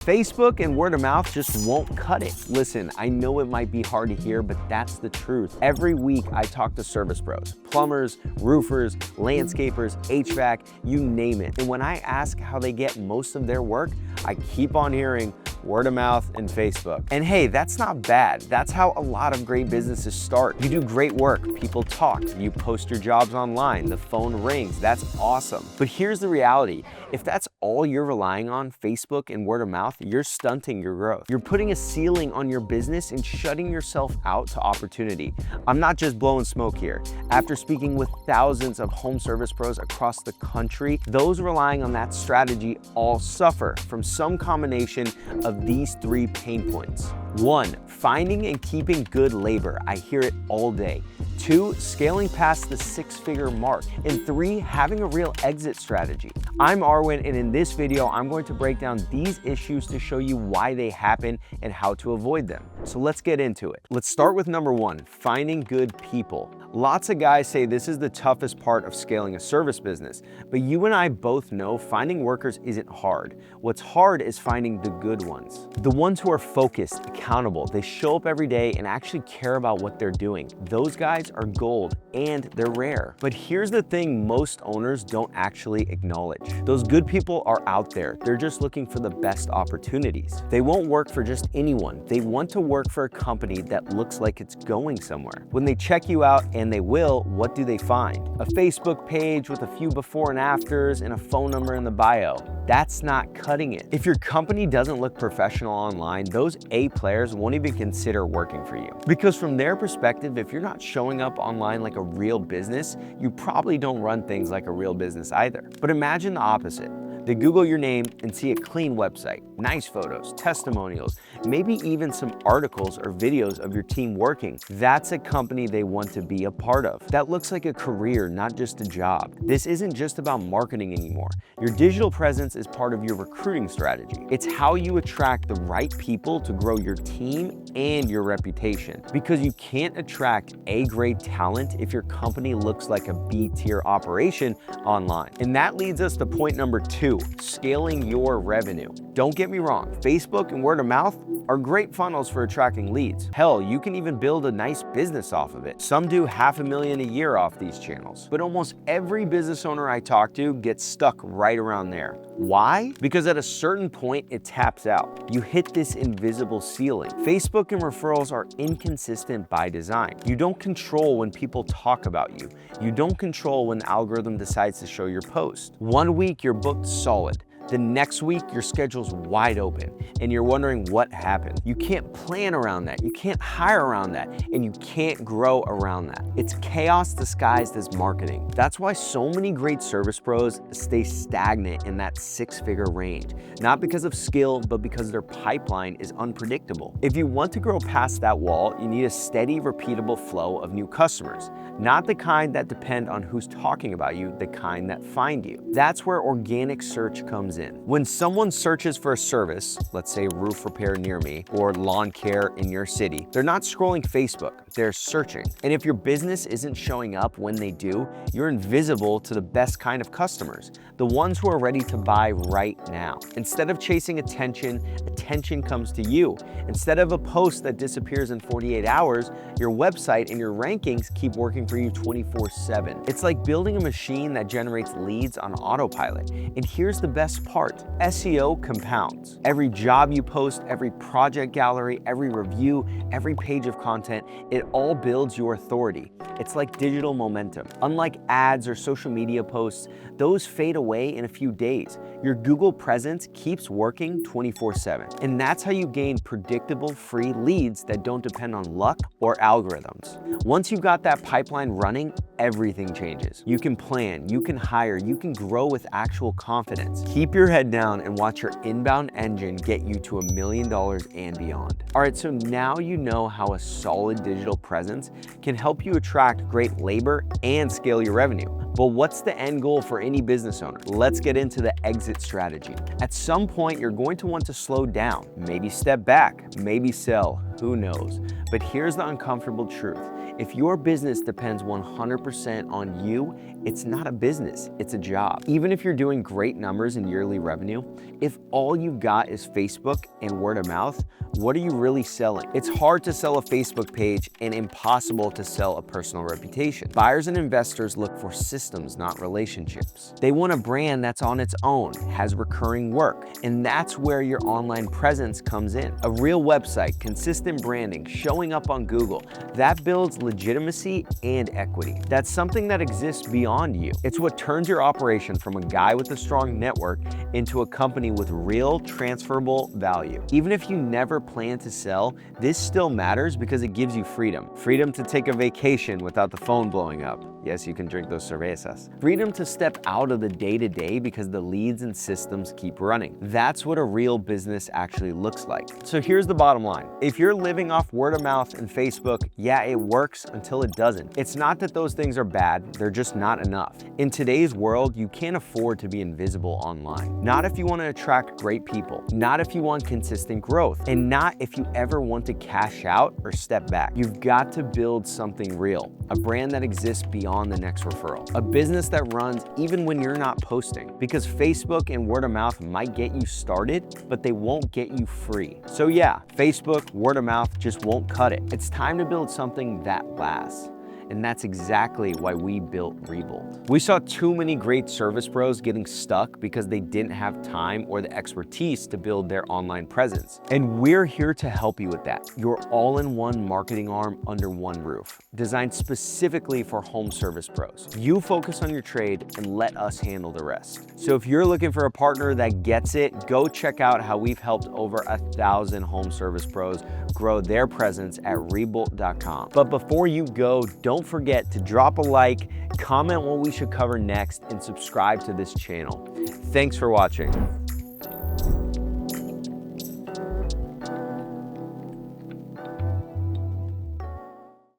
Facebook and word of mouth just won't cut it. Listen, I know it might be hard to hear, but that's the truth. Every week I talk to service pros, plumbers, roofers, landscapers, HVAC, you name it. And when I ask how they get most of their work, I keep on hearing word of mouth and Facebook. And hey, that's not bad. That's how a lot of great businesses start. You do great work, people talk, you post your jobs online, the phone rings, that's awesome. But here's the reality. If that's all you're relying on, Facebook and word of mouth, you're stunting your growth. You're putting a ceiling on your business and shutting yourself out to opportunity. I'm not just blowing smoke here. After speaking with thousands of home service pros across the country, those relying on that strategy all suffer from some combination of these 3 pain points. 1, finding and keeping good labor. I hear it all day. 2, scaling past the 6-figure mark. And 3, having a real exit strategy. I'm Arwen, and in this video, I'm going to break down these issues to show you why they happen and how to avoid them. So let's get into it. Let's start with number 1, finding good people. Lots of guys say this is the toughest part of scaling a service business, but you and I both know finding workers isn't hard. What's hard is finding the good ones. The ones who are focused, accountable, they show up every day and actually care about what they're doing. Those guys are gold and they're rare. But here's the thing most owners don't actually acknowledge. Those good people are out there. They're just looking for the best opportunities. They won't work for just anyone. They want to work for a company that looks like it's going somewhere. When they check you out, and they will, what do they find? A Facebook page with a few before and afters and a phone number in the bio. That's not cutting it. If your company doesn't look professional online, those A players won't even consider working for you. Because from their perspective, if you're not showing up online like a real business, you probably don't run things like a real business either. But imagine the opposite. They Google your name and see a clean website, nice photos, testimonials, maybe even some articles or videos of your team working. That's a company they want to be a part of. That looks like a career, not just a job. This isn't just about marketing anymore. Your digital presence is part of your recruiting strategy. It's how you attract the right people to grow your team and your reputation. Because you can't attract A-grade talent if your company looks like a B-tier operation online. And that leads us to point number 2. Scaling your revenue. Don't get me wrong, Facebook and word of mouth are great funnels for attracting leads. Hell, you can even build a nice business off of it. Some do $500,000 a year off these channels, but almost every business owner I talk to gets stuck right around there. Why? Because at a certain point, it taps out. You hit this invisible ceiling. Facebook and referrals are inconsistent by design. You don't control when people talk about you. You don't control when the algorithm decides to show your post. One week, you're booked solid. The next week, your schedule's wide open and you're wondering what happened. You can't plan around that. You can't hire around that, and you can't grow around that. It's chaos disguised as marketing. That's why so many great service pros stay stagnant in that 6-figure range, not because of skill, but because their pipeline is unpredictable. If you want to grow past that wall, you need a steady, repeatable flow of new customers, not the kind that depend on who's talking about you, the kind that find you. That's where organic search comes in. When someone searches for a service, let's say roof repair near me or lawn care in your city, they're not scrolling Facebook, they're searching. And if your business isn't showing up when they do, you're invisible to the best kind of customers, the ones who are ready to buy right now. Instead of chasing attention, attention comes to you. Instead of a post that disappears in 48 hours, your website and your rankings keep working for you 24/7. It's like building a machine that generates leads on autopilot. And here's the best part. SEO compounds. Every job you post, every project gallery, every review, every page of content, it all builds your authority. It's like digital momentum. Unlike ads or social media posts, those fade away in a few days. Your Google presence keeps working 24/7. And that's how you gain predictable free leads that don't depend on luck or algorithms. Once you've got that pipeline running, everything changes. You can plan, you can hire, you can grow with actual confidence. Keep your head down and watch your inbound engine get you to $1 million and beyond. All right, so now you know how a solid digital presence can help you attract great labor and scale your revenue. But what's the end goal for any business owner? Let's get into the exit strategy. At some point, you're going to want to slow down, maybe step back, maybe sell, who knows? But here's the uncomfortable truth. If your business depends 100% on you, it's not a business, it's a job. Even if you're doing great numbers in yearly revenue, if all you've got is Facebook and word of mouth, what are you really selling? It's hard to sell a Facebook page and impossible to sell a personal reputation. Buyers and investors look for systems, not relationships. They want a brand that's on its own, has recurring work, and that's where your online presence comes in. A real website, consistent branding, showing up on Google, that builds legitimacy and equity. That's something that exists beyond you. It's what turns your operation from a guy with a strong network into a company with real transferable value. Even if you never plan to sell, this still matters because it gives you freedom. Freedom to take a vacation without the phone blowing up. Yes, you can drink those cervezas. Freedom to step out of the day-to-day because the leads and systems keep running. That's what a real business actually looks like. So here's the bottom line. If you're living off word of mouth and Facebook, yeah, it works until it doesn't. It's not that those things are bad, they're just not enough. In today's world, you can't afford to be invisible online. Not if you want to attract great people, not if you want consistent growth, and not if you ever want to cash out or step back. You've got to build something real, a brand that exists beyond the next referral, a business that runs even when you're not posting, because Facebook and word of mouth might get you started, but they won't get you free. So yeah, Facebook, word of mouth just won't cut it. It's time to build something that lasts. And that's exactly why we built Rebuild. We saw too many great service pros getting stuck because they didn't have time or the expertise to build their online presence. And we're here to help you with that. Your all-in-one marketing arm under one roof, designed specifically for home service pros. You focus on your trade and let us handle the rest. So if you're looking for a partner that gets it, go check out how we've helped over 1,000 home service pros grow their presence at rebuilt.com. But before you go, don't forget to drop a like, comment what we should cover next, and subscribe to this channel. Thanks for watching.